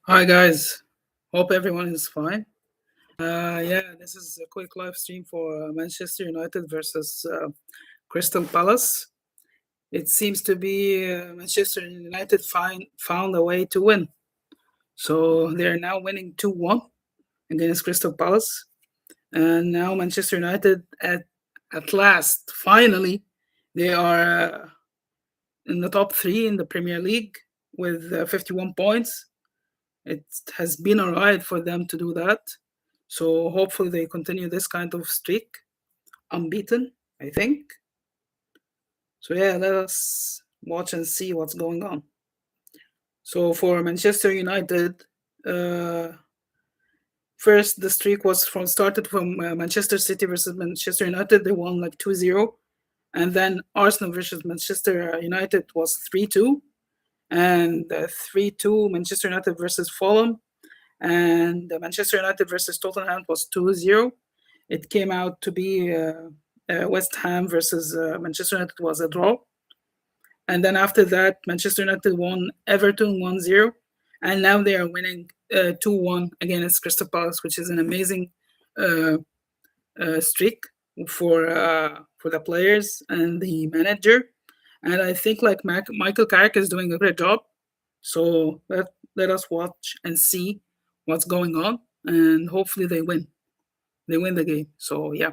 Hi guys, hope everyone is fine. This is a quick live stream for Manchester United versus Crystal Palace. It seems to be Manchester United found a way to win. So they're now winning 2-1 against Crystal Palace. And now Manchester United at last, finally, they are in the top 3 in the Premier League with 51 points. It has been a ride for them to do that. So hopefully they continue this kind of streak. Unbeaten, I think. So yeah, let us watch and see what's going on. So for Manchester United, first the streak started from Manchester City versus Manchester United. They won like 2-0. And then Arsenal versus Manchester United was 3-2. And 3-2 Manchester United versus Fulham. And Manchester United versus Tottenham was 2-0. It came out to be West Ham versus Manchester United was a draw. And then after that, Manchester United won Everton 1-0. And now they are winning 2-1 against Crystal Palace, which is an amazing streak for the players and the manager. And I think like Michael Carrick is doing a great job. So let us watch and see what's going on, and hopefully they win the game. So yeah.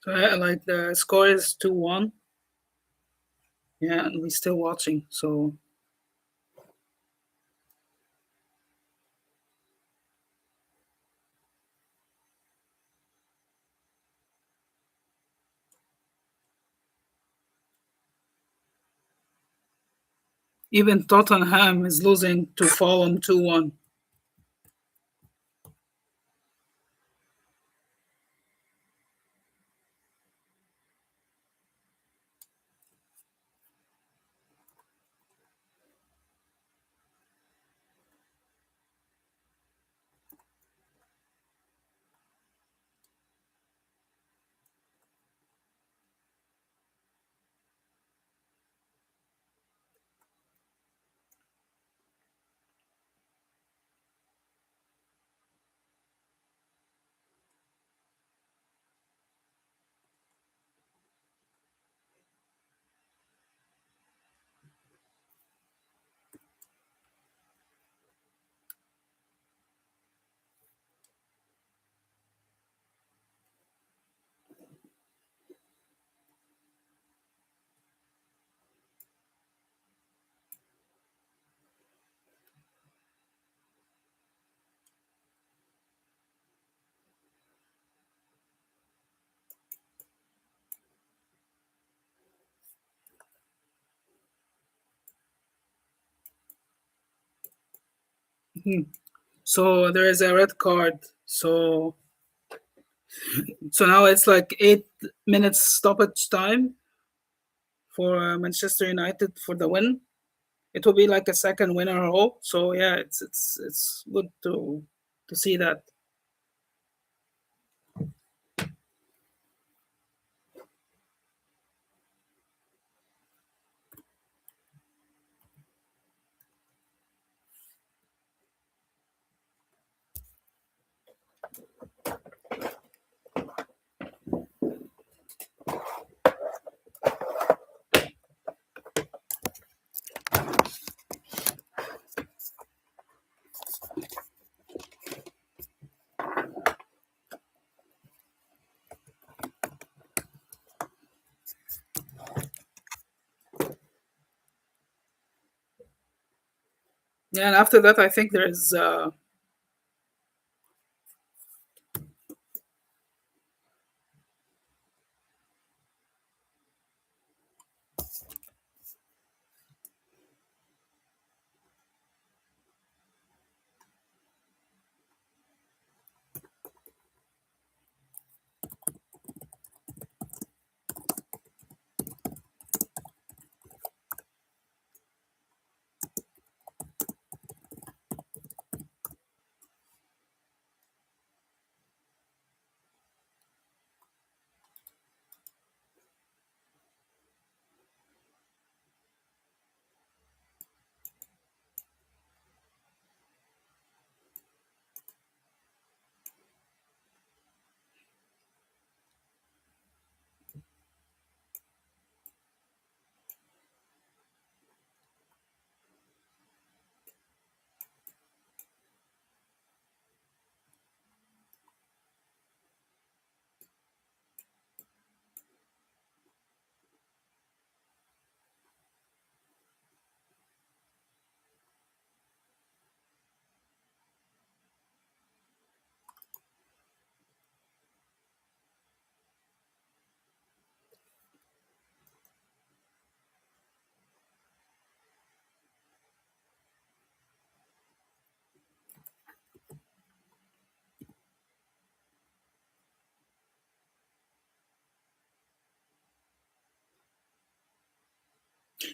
So like the score is 2-1. Yeah, and we're still watching. So even Tottenham is losing to Fulham 2-1. Mhm. So there is a red card. So now it's like 8 minutes stoppage time for Manchester United for the win. It will be like a second win in a row. So yeah, it's good to see that. Yeah, and after that, I think there is.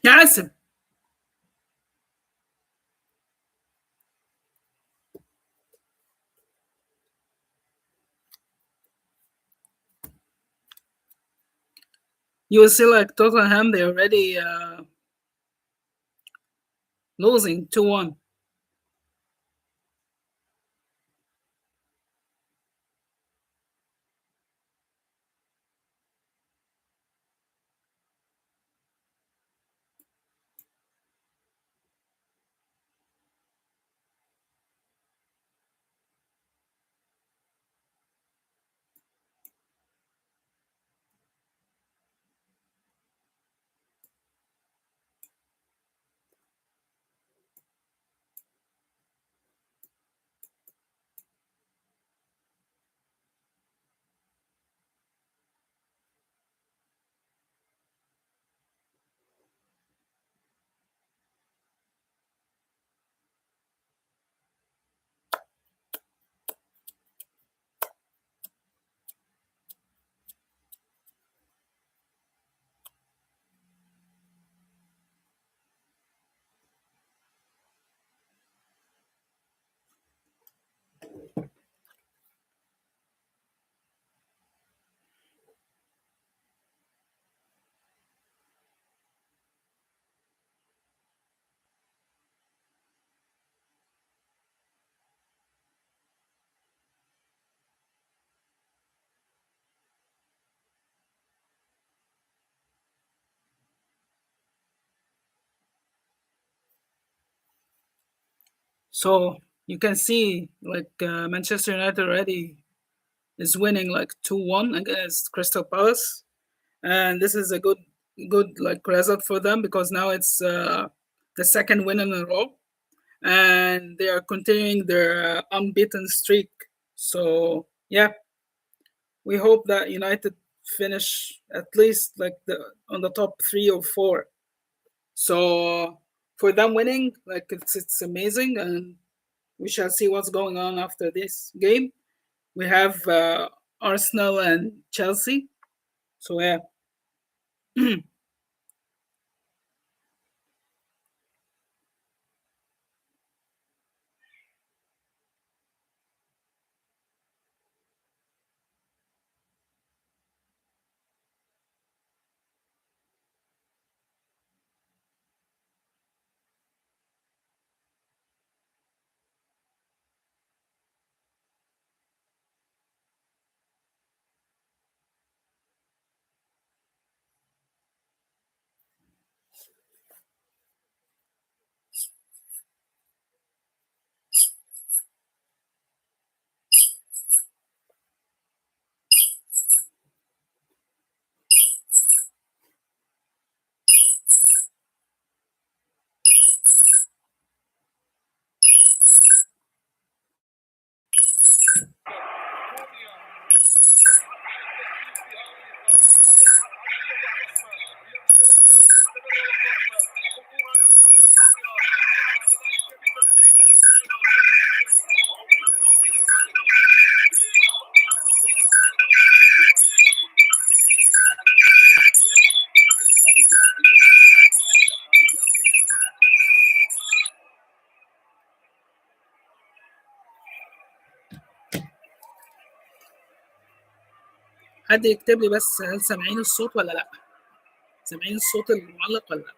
Yasim, you will see like Tottenham. They already losing 2-1. So you can see like Manchester United already is winning like 2-1 against Crystal Palace, and this is a good like result for them because now it's the second win in a row, and they are continuing their unbeaten streak. So yeah, we hope that United finish at least like on the top 3 or 4. So for them winning, like it's amazing, and we shall see what's going on after this game. We have Arsenal and Chelsea. So yeah. حد يكتب لي بس هل سامعين الصوت ولا لا؟ سامعين الصوت المعلق ولا لا؟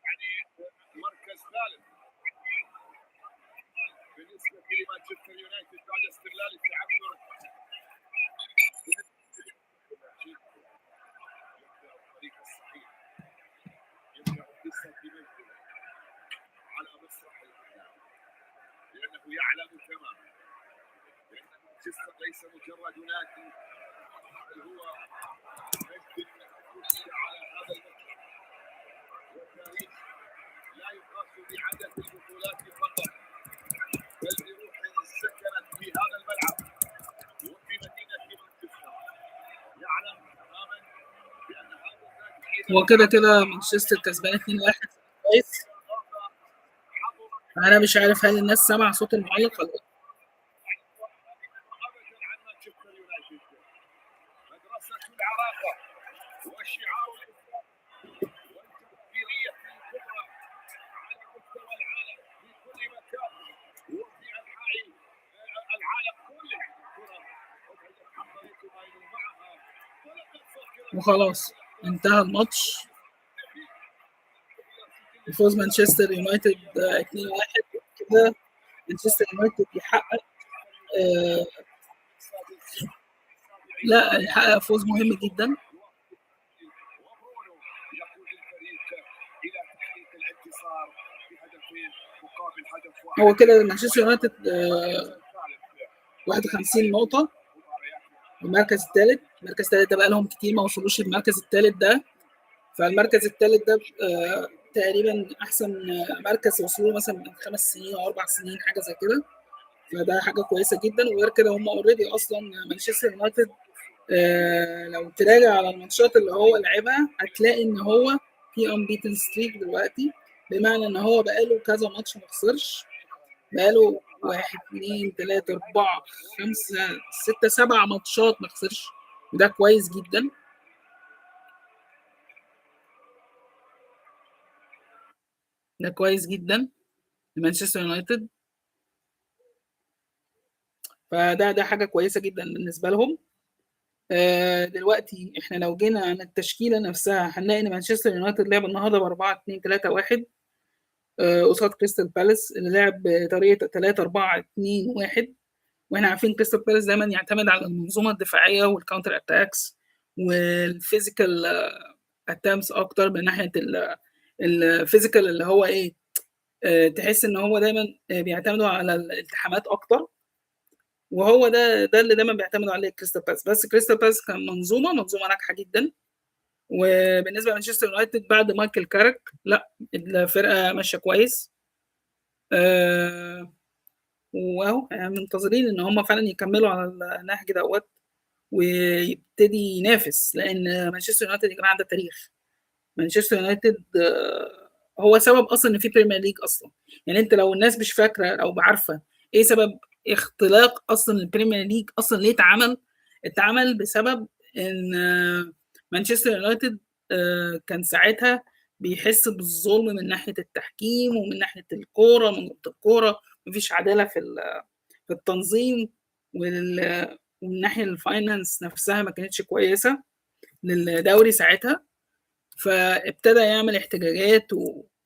يعني مركز ثالث بالنسبه لمانشستر يونايتد بعد استغلال التعثر. يبدا الطريق الصحيح، يبدا باصي-لميدو على مسرح الاحلام، لانه يعلم تماما بان مانشستر ليس مجرد نادي، بل هو مجد كلي على هذا المسرح، والتاريخ لا يقاس بعدد البطولات فقط، بل بروح سكنت في هذا الملعب وفي مدينه مانشستر. يعلم تماما بان هذا النادي هو كده مانشستر كسبان 2-1 كويس. انا مش عارف هل الناس سمع صوت المعلق ولا لا. ابدا عن مانشستر يونايتد، مدرسه العراقه وشعار الاسلام والجماهيريه الكبرى على مستوى العالم في كل مكان وفي انحاء العالم كله. كره ابعدت عن طريق باينو معها ولقد فكرت وخلاص انتهى الماتش بفوز مانشستر يونايتد 2-1. كده مانشستر يونايتد يحقق لا يحقق فوز مهم جدا. وبرونو يقود الفريق الى تحقيق الانتصار بهدفين مقابل هدف واحد. هو كده مانشستر يونايتد 51 نقطة، المركز الثالث. المركز الثالث ده بقى لهم كتير ما وصلوش المركز الثالث ده، فالمركز الثالث ده تقريبا احسن مركز وصلوا مثلا من 5 سنين او 4 سنين حاجه زي كده، فده حاجه كويسه جدا. وغير كده هم اوريدي اصلا مانشستر يونايتد لو تراجع على الماتشات اللي هو لعبها هتلاقي ان هو في انبيتن ستريك دلوقتي، بمعنى ان هو بقاله كذا ماتش ما خسرش، بقاله 1 2 3 4 5 6 7 ماتشات ما خسرش، وده كويس جدا. ده كويس جدا لمانشستر يونايتد، فده حاجه كويسه جدا بالنسبه لهم. دلوقتي احنا لو جينا عن التشكيله نفسها هنلاقي ان مانشستر يونايتد لعب النهارده ب 4-2-3-1 قصاد كريستال بالاس اللي لعب بطريقه 3-4-2-1. واحنا عارفين كريستال بالاس دايما يعتمد على المنظومه الدفاعيه والكاونتر اتاكس والفيزيكال اتامس اكتر من ناحيه الفيزيكال اللي هو ايه، تحس ان هو دايما بيعتمدوا على الالتحامات اكتر، وهو ده اللي دايما بيعتمدوا عليه كريستال بالاس. بس كريستال بالاس كان منظومه ناجحه جدا. وبالنسبه لمانشستر يونايتد بعد مايكل كاريك، لا الفرقه ماشيه كويس. واهو يعني منتظرين ان هم فعلا يكملوا على النهج دوت ويبتدي ينافس، لان مانشستر يونايتد يا جماعه ده تاريخ. مانشستر يونايتد هو سبب اصلا ان في بريمير ليج اصلا. يعني انت لو الناس مش فاكره او عارفه ايه سبب اختلاق اصلا البريمير ليج اصلا ليه اتعمل بسبب ان مانشستر يونايتد كان ساعتها بيحس بالظلم من ناحيه التحكيم ومن ناحيه الكوره، من نقطه الكوره مفيش عداله في التنظيم، ومن ناحيه الفاينانس نفسها ما كانتش كويسه للدوري ساعتها. فابتدى يعمل احتجاجات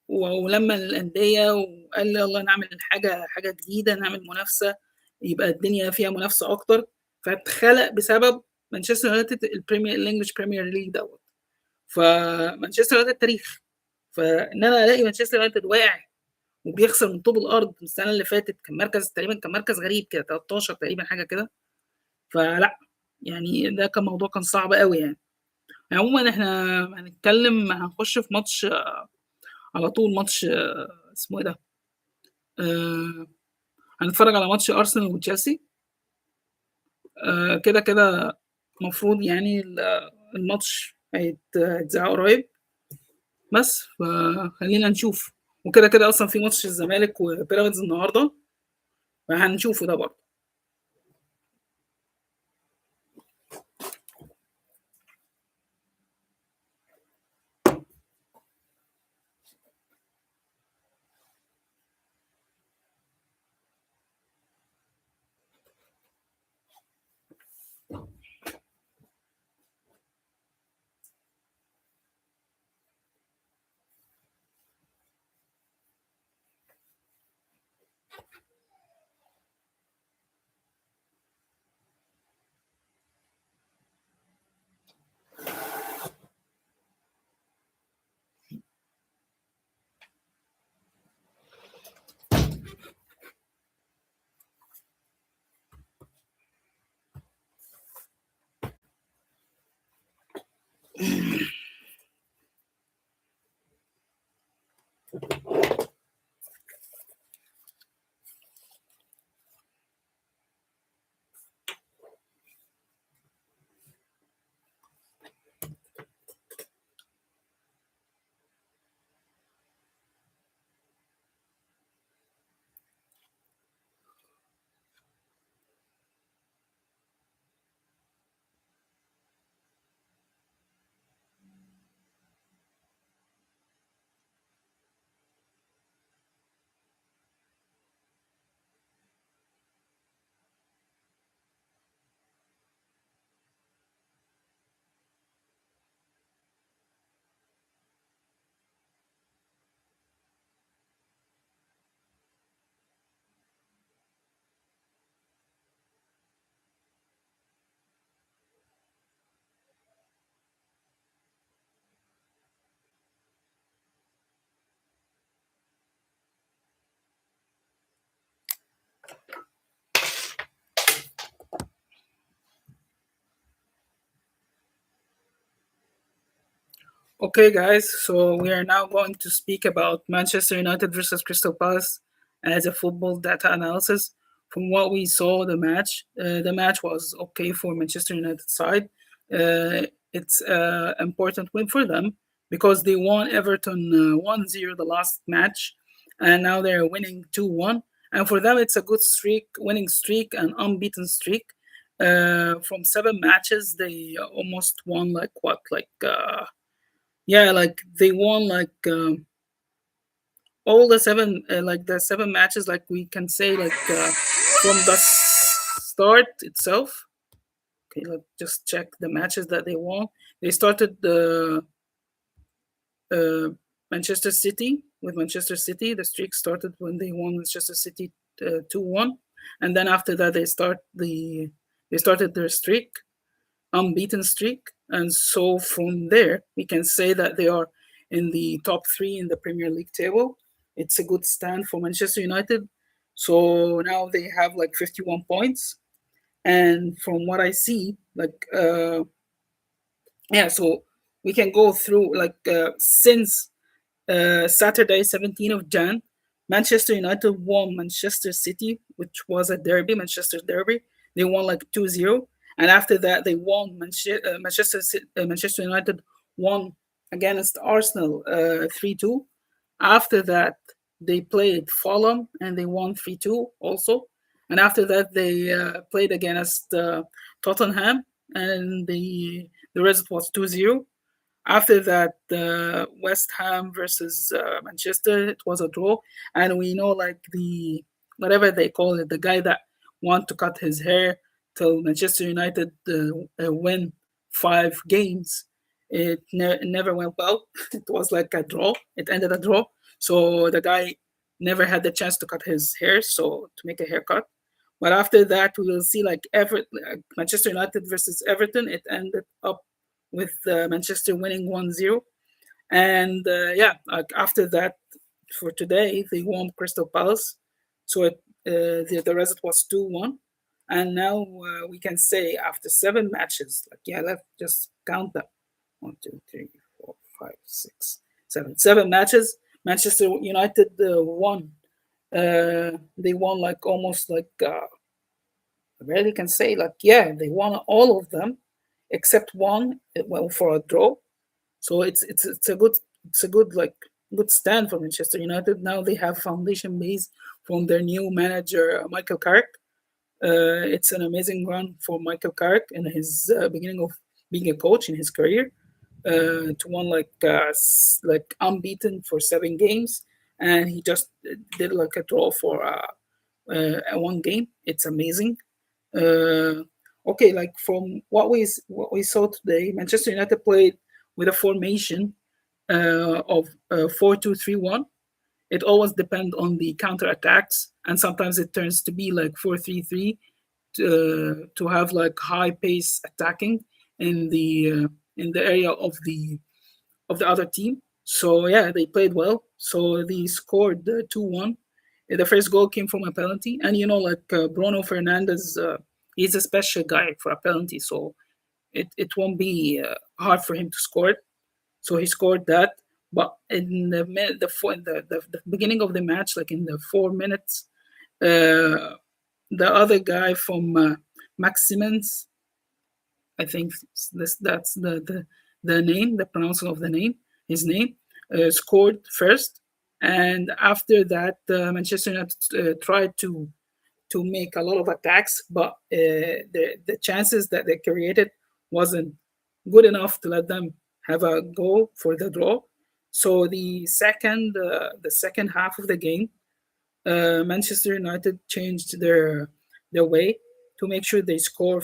ولما الأندية وقال يلا نعمل حاجة جديدة، نعمل منافسة يبقى الدنيا فيها منافسة أكتر. فاتخلق بسبب مانشستر يونايتد الانجلش بريمير ليج دوت. فمانشستر يونايتد تاريخ، فان انا الاقي مانشستر يونايتد واقع وبيخسر من طوب الارض. السنه اللي فاتت كان مركز غريب كده 13 تقريبا حاجه كده. فلا يعني ده كان موضوع كان صعب قوي يعني. عموما احنا هنخش في ماتش على طول، ماتش اسمه ايه ده، آه هنتفرج على ماتش ارسنال وتشيلسي. كده كده المفروض يعني الماتش هيتذاع قريب، بس فخلينا نشوف. وكده كده اصلا في ماتش الزمالك وبيراميدز النهارده فهنشوفه ده برضه. Okay, guys, so we are now going to speak about Manchester United versus Crystal Palace as a football data analysis. From what we saw, the match was okay for Manchester United side. It's an important win for them because they won Everton 1-0 the last match, and now they're winning 2-1. And for them, it's a good winning streak, an unbeaten streak. From 7 matches, they almost won like they won all the seven, like the seven matches, like we can say, like from the start itself. Okay, let's just check the matches that they won. They started the uh, Manchester City with Manchester City. The streak started when they won Manchester City 2-1, and then after that they started their streak, unbeaten streak, and so from there we can say that they are in the top three in the Premier League table. It's a good stand for Manchester United. So now they have like 51 points, and from what I see, like yeah, so we can go through like since Saturday, 17th of Jan, Manchester United won Manchester City, which was a derby, Manchester derby. They won like 2-0. And after that, they won Manchester United won against Arsenal 3-2. After that, they played Fulham and they won 3-2 also. And after that, they played against Tottenham and the result was 2-0. After that, West Ham versus Manchester, it was a draw, and we know like the whatever they call it, the guy that want to cut his hair till Manchester United win 5 games. It never went well. It was like a draw. It ended a draw. So the guy never had the chance to cut his hair, so to make a haircut. But after that, we will see like Manchester United versus Everton. It ended up with Manchester winning 1-0. And yeah, like after that, for today, they won Crystal Palace. So the result was 2-1. And now we can say after 7 matches, like, yeah, let's just count them 1, 2, 3, 4, 5, 6, 7. 7 matches. Manchester United won. They won like almost like, I barely can say, like, yeah, they won all of them except one. It went for a draw. So it's a good like good stand for Manchester United. Now they have foundation base from their new manager Michael Carrick. It's an amazing run for Michael Carrick in his beginning of being a coach in his career. To won like unbeaten for 7 games, and he just did like a draw for 1 game. It's amazing. Uh, okay, like from what we saw today, Manchester United played with a formation of 4-2-3-1. It always depends on the counter attacks, and sometimes it turns to be like 4-3-3 to have like high pace attacking in the area of the other team. So yeah, they played well. So they scored 2-1. The first goal came from a penalty, and you know, like Bruno Fernandes, he's a special guy for a penalty, so it won't be hard for him to score it. So he scored that. But in the beginning of the match, like in the 4 minutes, uh, the other guy from Maximens, I think that's the name, the pronouncing of the name, his name, scored first, and after that, Manchester United tried to make a lot of attacks, but the chances that they created wasn't good enough to let them have a goal for the draw. So the second half of the game, Manchester United changed their way to make sure they score.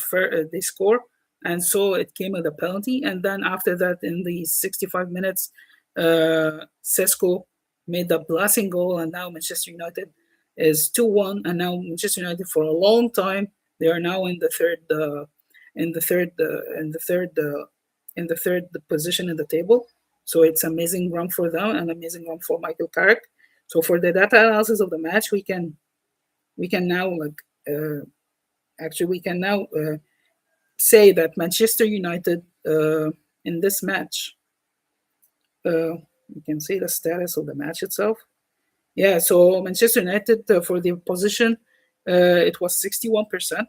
They score, and so it came with a penalty. And then after that, in the 65 minutes, Sesko made the blessing goal, and now Manchester United is 2-1. And now Manchester United, for a long time, they are now in the third, in the third position in the table. So it's amazing run for them, and amazing run for Michael Carrick. So for the data analysis of the match, we can now like actually we can now say that Manchester United in this match, we can see the status of the match itself. Yeah, so Manchester United for the position, it was 61%.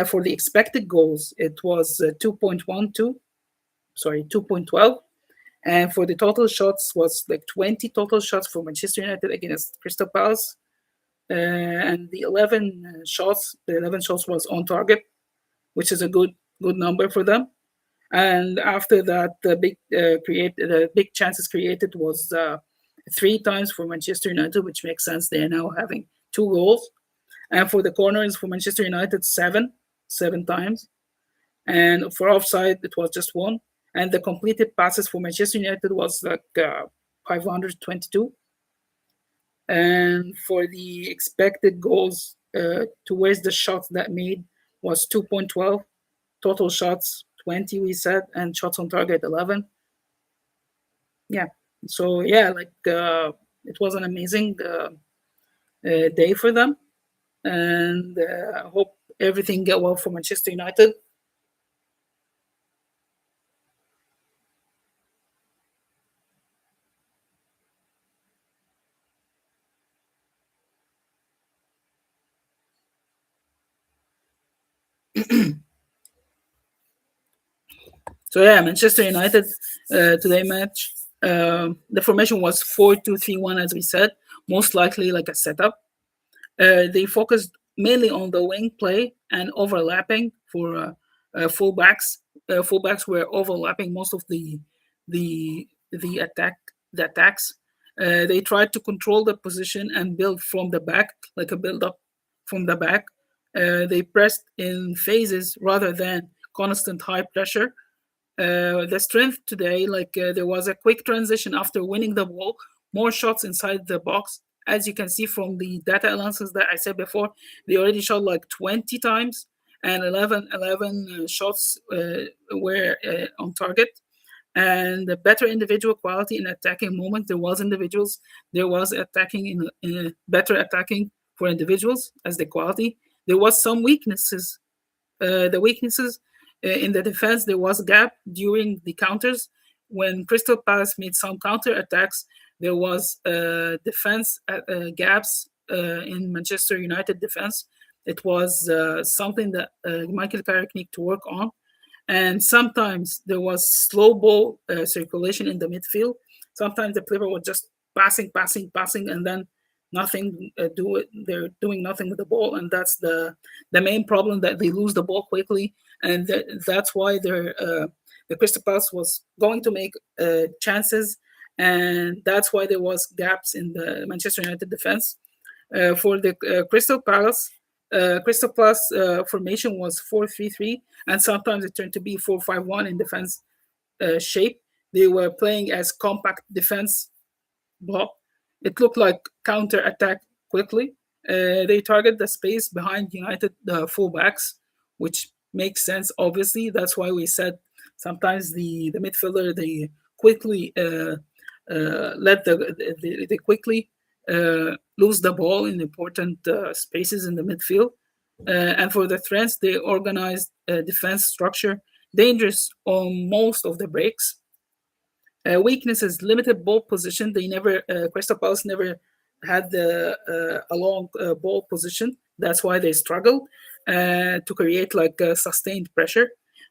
For the expected goals, it was 2.12, sorry, 2.12. And for the total shots was like 20 total shots for Manchester United against Crystal Palace. And the 11 shots was on target, which is a good number for them. And after that, the big chances created was 3 times for Manchester United, which makes sense. They are now having 2 goals. And for the corners for Manchester United, 7 times. And for offside, it was just 1. And the completed passes for Manchester United was like 522. And for the expected goals towards the shots that made was 2.12. Total shots 20, we said, and shots on target 11. Yeah. So yeah, like it was an amazing day for them, and I hope everything get well for Manchester United. So yeah, Manchester United today match. The formation was 4-2-3-1, as we said, most likely like a setup. They focused mainly on the wing play and overlapping for fullbacks. Fullbacks were overlapping most of the attack the attacks. They tried to control the position and build from the back, like a build up from the back. They pressed in phases rather than constant high pressure. The strength today, like there was a quick transition after winning the ball, more shots inside the box. As you can see from the data analysis that I said before, they already shot like 20 times, and 11 shots were on target. And the better individual quality in attacking moment. There was individuals, there was attacking in better attacking for individuals as the quality. There was some weaknesses. The weaknesses in the defense, there was a gap during the counters. When Crystal Palace made some counter attacks, there was defense gaps in Manchester United defense. It was something that Michael Carrick need to work on. And sometimes there was slow ball circulation in the midfield. Sometimes the player was just passing, and then nothing. They're doing nothing with the ball, and that's the main problem, that they lose the ball quickly, and that's why the Crystal Palace was going to make chances, and that's why there was gaps in the Manchester United defense. For the Crystal Palace formation was 4-3-3, and sometimes it turned to be 4-5-1 in defense shape. They were playing as compact defense block. It looked like counter attack quickly. They target the space behind United fullbacks, which makes sense. Obviously, that's why we said sometimes the midfielder, they quickly they quickly lose the ball in important spaces in the midfield. And for the threats, they organized defense structure, dangerous on most of the breaks. Weaknesses: limited ball position. They never Crystal Palace never had a long ball position. That's why they struggled to create like sustained pressure.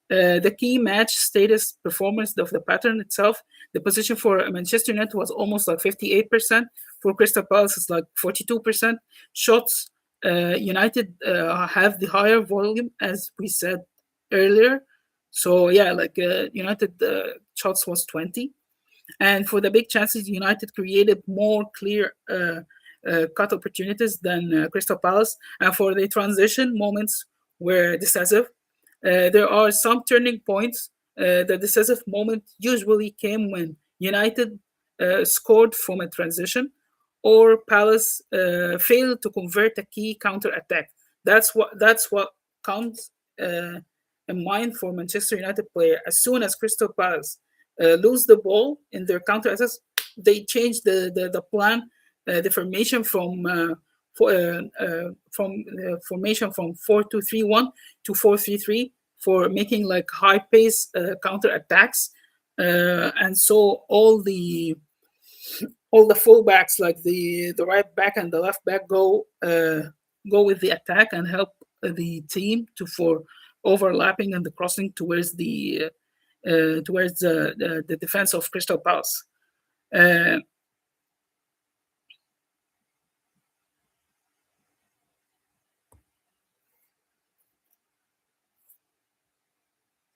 The key match status performance of the pattern itself. The position for Manchester United was almost like 58%. For Crystal Palace, it's like 42%. Shots, United have the higher volume, as we said earlier. So yeah, like United shots was 20. And for the big chances, United created more clear cut opportunities than Crystal Palace. And for the transition moments were decisive. There are some turning points. The decisive moment usually came when United scored from a transition, or Palace failed to convert a key counter attack. That's what comes in mind for Manchester United player. As soon as Crystal Palace lose the ball in their counter attacks, they change the plan, the formation from formation from 4-2-3-1 to 4-3-3 for making like high pace counter attacks, and so all the fullbacks, like the right back and the left back, go with the attack and help the team to for overlapping and the crossing towards the defense of Crystal Palace.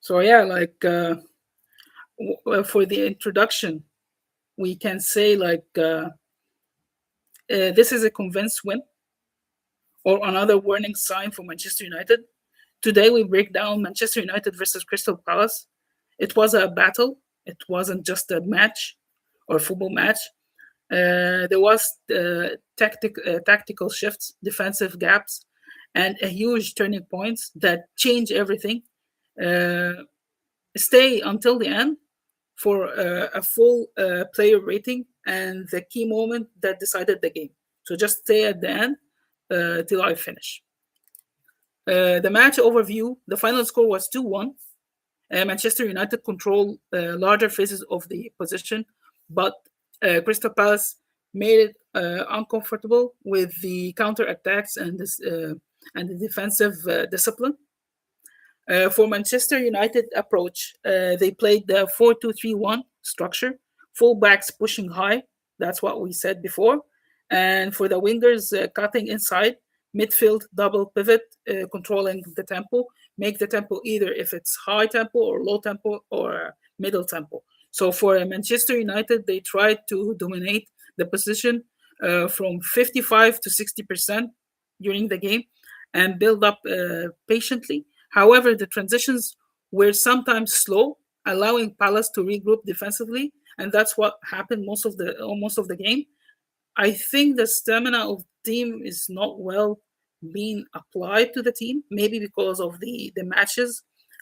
So yeah, like for the introduction we can say this is a convinced win or another warning sign for Manchester United. Today we break down Manchester United versus Crystal Palace. It was a battle. It wasn't just a match or football match. There was tactical shifts, defensive gaps, and a huge turning points that change everything. Stay until the end for a full player rating and the key moment that decided the game. So just stay at the end till I finish. The match overview, the final score was 2-1. Manchester United controlled larger phases of the position, but Crystal Palace made it uncomfortable with the counter-attacks and the defensive discipline. For Manchester United approach, they played the 4-2-3-1 structure, fullbacks pushing high. That's what we said before. And for the wingers, cutting inside, midfield double pivot, controlling the tempo, make the tempo either if it's high tempo or low tempo or middle tempo. So for Manchester United, they tried to dominate the position from 55 to 60% during the game and build up patiently. However, the transitions were sometimes slow, allowing Palace to regroup defensively, and that's what happened most of the game. I think the stamina of the team is not well being applied to the team, maybe because of the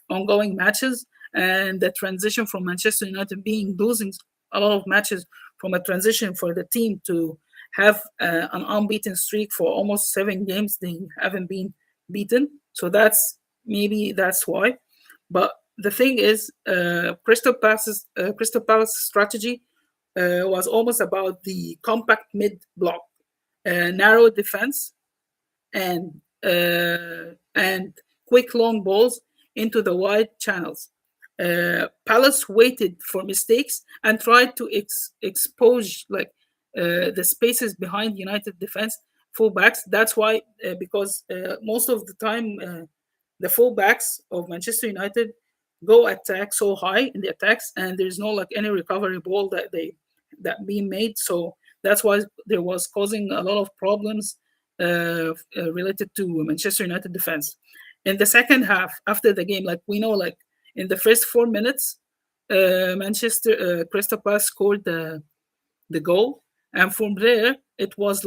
ongoing matches, and the transition from Manchester United losing a lot of matches from a transition for the team to have an unbeaten streak for almost 7 games. They haven't been beaten, so that's why. But the thing is, Crystal Palace's strategy was almost about the compact mid block, narrow defense, and quick long balls into the wide channels. Palace waited for mistakes and tried to expose the spaces behind United defense fullbacks. That's why, because most of the time the fullbacks of Manchester United go attack so high in the attacks, and there's no any recovery ball that being made. So that's why there was causing a lot of problems related to Manchester United defense. In the second half, after the game, we know, in the first 4 minutes, Crystal Palace scored the goal, and from there it was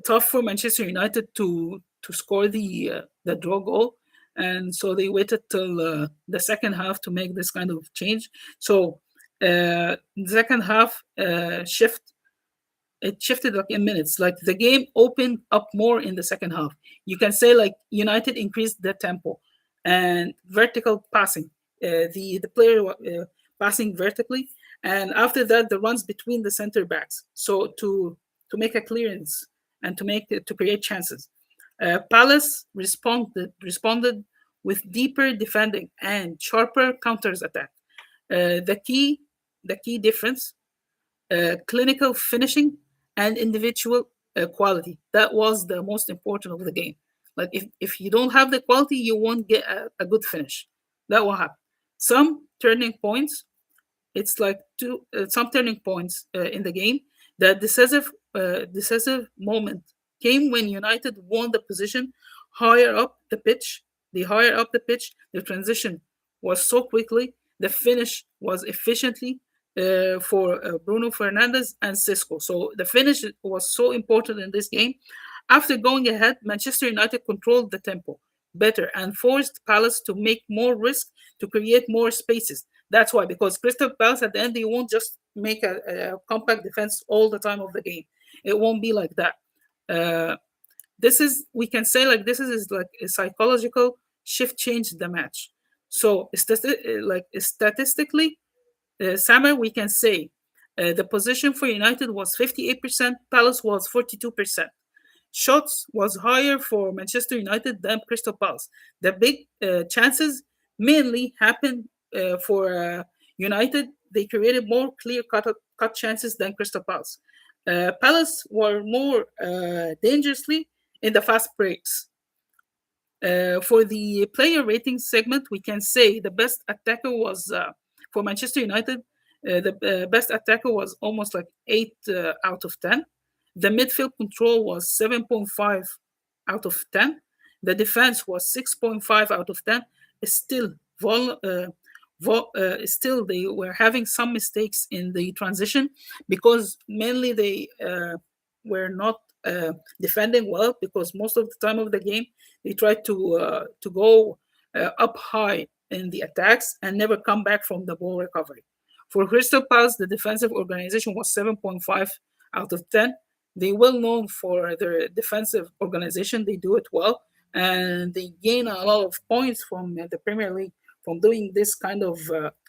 tough for Manchester United to score the draw goal, and so they waited till the second half to make this kind of change. So the second half shifted in minutes. The game opened up more in the second half. You can say United increased the tempo and vertical passing. The player passing vertically, and after that the runs between the center backs. So to make a clearance and to create chances. Palace responded with deeper defending and sharper counters attack. The key difference: clinical finishing and individual quality. That was the most important of the game. If you don't have the quality, you won't get a good finish. That will happen. Some turning points. It's some turning points in the game. The decisive moment came when United won the position higher up the pitch. The higher up the pitch, the transition was so quickly. The finish was efficiently for Bruno Fernandes and Cisco. So the finish was so important in this game. After going ahead, Manchester United controlled the tempo better and forced Palace to make more risk, to create more spaces. That's why, because Crystal Palace at the end, they won't just make a compact defense all the time of the game. It won't be like that. We can say this is a psychological shift changed the match. So statistically, Samir, we can say the position for United was 58%, Palace was 42%. Shots was higher for Manchester United than Crystal Palace. The big chances mainly happened for United. They created more clear-cut chances than Crystal Palace. Palace were more dangerously in the fast breaks. For the player rating segment, we can say the best attacker was for Manchester United, The best attacker was almost like 8 out of 10. The midfield control was 7.5 out of 10. The defense was 6.5 out of 10. Still, still they were having some mistakes in the transition because mainly they were not defending well, because most of the time of the game they tried to go up high in the attacks and never come back from the ball recovery. For Crystal Palace, the defensive organization was 7.5 out of 10. They well known for their defensive organization. They do it well, and they gain a lot of points from the Premier League from doing this kind of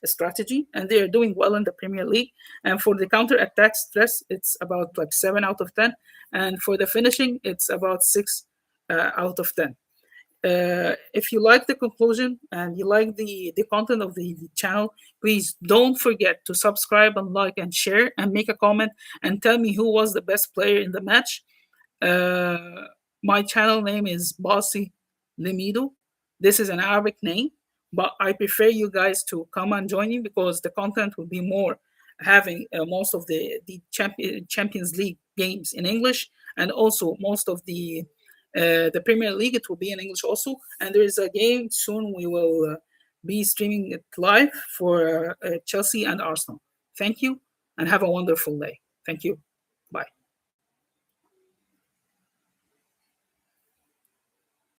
strategy, and they are doing well in the Premier League. And for the counter-attack stress, it's about like 7 out of 10. And for the finishing, it's about 6 out of 10. If you like the conclusion and you like the content of the channel, please don't forget to subscribe and like and share and make a comment and tell me who was the best player in the match. My channel name is باصي-لميدو. This is an Arabic name, but I prefer you guys to come and join me because the content will be more having most of the Champions League games in English, and also most of the Premier League, it will be in English also. And there is a game soon we will be streaming it live for Chelsea and Arsenal. Thank you and have a wonderful day. Thank you.